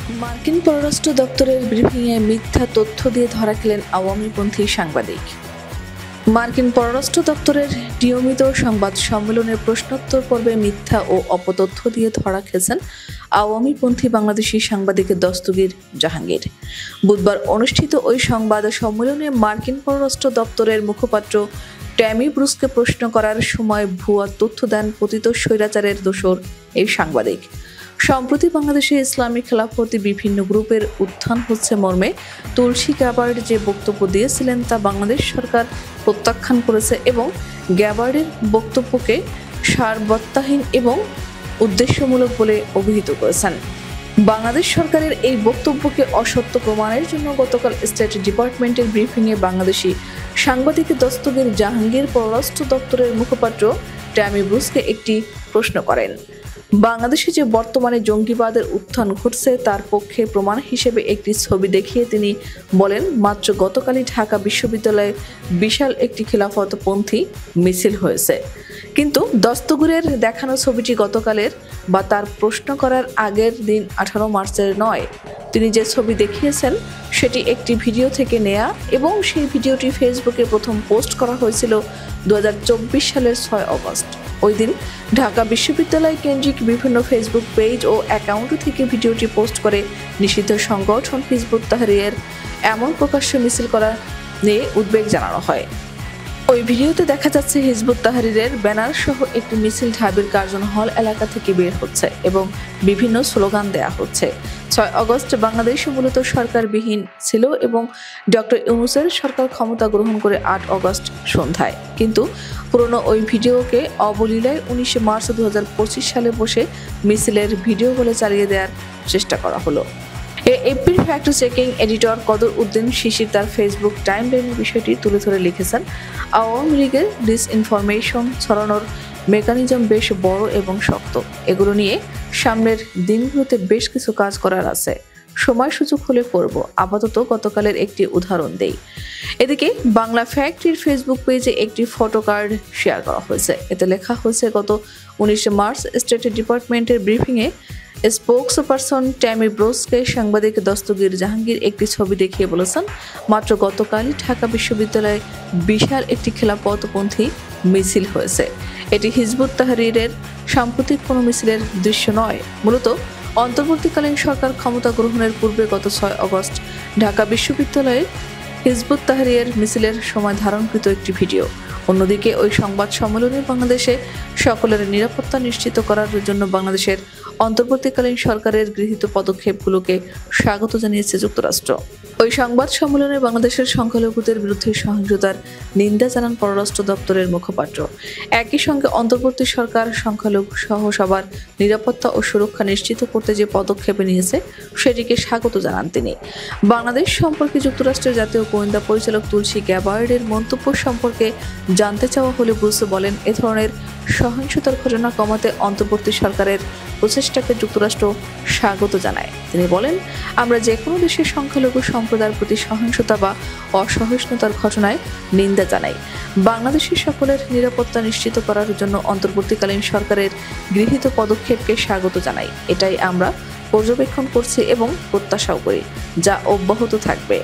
মার্কিন পররাষ্ট্র দপ্তরের ব্রিফিংয়ে মিথ্যা তথ্য দিয়ে ধরা খেলেন আওয়ামীপন্থী সাংবাদিক। মার্কিন পররাষ্ট্র দপ্তরের নিয়মিত সংবাদ সম্মেলনের প্রশ্নোত্তর পর্বে মিথ্যা ও অপতথ্য দিয়ে ধরা খেয়েছেন আওয়ামীপন্থী বাংলাদেশি সাংবাদিক দস্তগীর জাহাঙ্গীর। বুধবার অনুষ্ঠিত ওই সংবাদ সম্মেলনে মার্কিন পররাষ্ট্র দপ্তরের মুখপাত্র ট্যামি ব্রুসকে প্রশ্ন করার সময় ভুয়া তথ্য দেন পতিত স্বৈরাচারের দোসর এই সাংবাদিক। সম্প্রতি বাংলাদেশে ইসলামী খেলাফতি বিভিন্ন গ্রুপের উত্থান হচ্ছে মর্মে তুলসী গ্যাবার্ড যে বক্তব্য দিয়েছিলেন তা বাংলাদেশ সরকার প্রত্যাখ্যান করেছে এবং গ্যাবার্ডের বক্তব্যকে সারবত্তাহীন এবং উদ্দেশ্যমূলক বলে অভিহিত করেছেন। বাংলাদেশ সরকারের এই বক্তব্যকে অসত্য প্রমাণের জন্য গতকাল স্টেট ডিপার্টমেন্টের ব্রিফিংয়ে বাংলাদেশি সাংবাদিক দস্তগীর জাহাঙ্গীর পররাষ্ট্র দপ্তরের মুখপাত্র ট্যামি ব্রুসকে একটি প্রশ্ন করেন। বাংলাদেশে যে বর্তমানে জঙ্গিবাদের উত্থান ঘটছে তার পক্ষে প্রমাণ হিসেবে একটি ছবি দেখিয়ে তিনি বলেন, মাত্র গতকালই ঢাকা বিশ্ববিদ্যালয়ে বিশাল একটি খিলাফতপন্থী মিছিল হয়েছে। কিন্তু দস্তগীরের দেখানো ছবিটি গতকালের বা তার প্রশ্ন করার আগের দিন 18 মার্চের নয়। তিনি যে ছবি দেখিয়েছেন সেটি একটি ভিডিও থেকে নেয়া এবং সেই ভিডিওটি ফেসবুকে প্রথম পোস্ট করা হয়েছিল 2024 সালের 6 অগস্ট। ওই দিন ঢাকা বিশ্ববিদ্যালয় কেন্দ্রিক বিভিন্ন ফেসবুক পেজ ও অ্যাকাউন্ট থেকে ভিডিওটি পোস্ট করে নিষিদ্ধ সংগঠন হিজবুত তাহরীরের এমন প্রকাশ্য মিছিল করা নিয়ে উদ্বেগ জানানো হয়। ওই ভিডিওতে দেখা যাচ্ছে হিজবুত তাহরীরের ব্যানার সহ একটি মিছিল ঢাবির কার্জন হল এলাকা থেকে বের হচ্ছে এবং বিভিন্ন স্লোগান দেয়া হচ্ছে। 6 অগস্ট বাংলাদেশ মূলত সরকারবিহীন ছিল এবং ডক্টর ইউনূসের সরকার ক্ষমতা গ্রহণ করে 8 অগস্ট সন্ধ্যায়। কিন্তু পুরনো ওই ভিডিওকে অবলীলায় 19 মার্চ 2025 সালে বসে মিছিলের ভিডিও বলে চালিয়ে দেওয়ার চেষ্টা করা হলো। এপির ফ্যাক্ট চেকিং এডিটর কদর উদ্দিন শিশির তার ফেসবুক টাইমলাইনের বিষয়টি তুলে ধরে লিখেছেন, আওয়ামী লীগের ডিসইনফরমেশন ছড়ানোর মেকানিজম বেশ বড় এবং শক্ত। এগুলো নিয়ে সামনের দিনগুলোতে বেশ কিছু কাজ করার আছে। সময় সুযোগ হলে করব। আপাতত গতকালের একটি উদাহরণ দেই। এদিকে বাংলা ফ্যাক্টরির ফেসবুক পেজে একটি ফটো কার্ড শেয়ার করা হয়েছে। এতে লেখা হয়েছে, গত 19 মার্চ স্টেট ডিপার্টমেন্টের ব্রিফিংয়ে স্পোকসপারসন ট্যামি ব্রুসকে সাংবাদিক দস্তগীর জাহাঙ্গীর একটি ছবি দেখিয়ে বলেছেন, মাত্র গতকালই ঢাকা বিশ্ববিদ্যালয়ে বিশাল একটি খিলাফতপন্থী মিছিল হয়েছে। এটি হিজবুত তাহরীরের সাম্প্রতিক কোনো মিছিলের দৃশ্য নয়, মূলত অন্তর্বর্তীকালীন সরকার ক্ষমতা গ্রহণের পূর্বে গত 6 অগস্ট ঢাকা বিশ্ববিদ্যালয়ে হিজবুত তাহরীরের মিছিলের সময় ধারণকৃত একটি ভিডিও। অন্যদিকে ওই সংবাদ সম্মেলনে বাংলাদেশে সকলের নিরাপত্তা নিশ্চিত করার জন্য বাংলাদেশের অন্তর্বর্তীকালীন সরকারের গৃহীত পদক্ষেপগুলোকে স্বাগত জানিয়েছে যুক্তরাষ্ট্র। ওই সংবাদ সম্মেলনে বাংলাদেশের সংখ্যালঘুদের বিরুদ্ধে সহিংসতার নিন্দা জানান পররাষ্ট্র দপ্তরের মুখপাত্র। একই সঙ্গে অন্তর্বর্তী সরকার সংখ্যালঘু সহ সবার নিরাপত্তা ও সুরক্ষা নিশ্চিত করতে যে পদক্ষেপ নিয়েছে সেটিকে স্বাগত জানান তিনি। বাংলাদেশ সম্পর্কে যুক্তরাষ্ট্রের জাতীয় গোয়েন্দা পরিচালক তুলসী গ্যাবার্ডের মন্তব্য সম্পর্কে জানতে চাওয়া হলে ব্রুস বলেন, এ ধরনের সহিংসতার ঘটনা কমাতে অন্তর্বর্তী সরকারের প্রচেষ্টাকে যুক্তরাষ্ট্র স্বাগত জানায়। তিনি বলেন, আমরা যে কোনো দেশের সংখ্যালঘু সম্প্রদায়ের প্রতি সহিংসতা বা অসহিষ্ণুতার ঘটনায় নিন্দা জানাই। বাংলাদেশের সকলের নিরাপত্তা নিশ্চিত করার জন্য অন্তর্বর্তীকালীন সরকারের গৃহীত পদক্ষেপকে স্বাগত জানাই। এটাই আমরা পর্যবেক্ষণ করছি এবং প্রত্যাশাও করি, যা অব্যাহত থাকবে।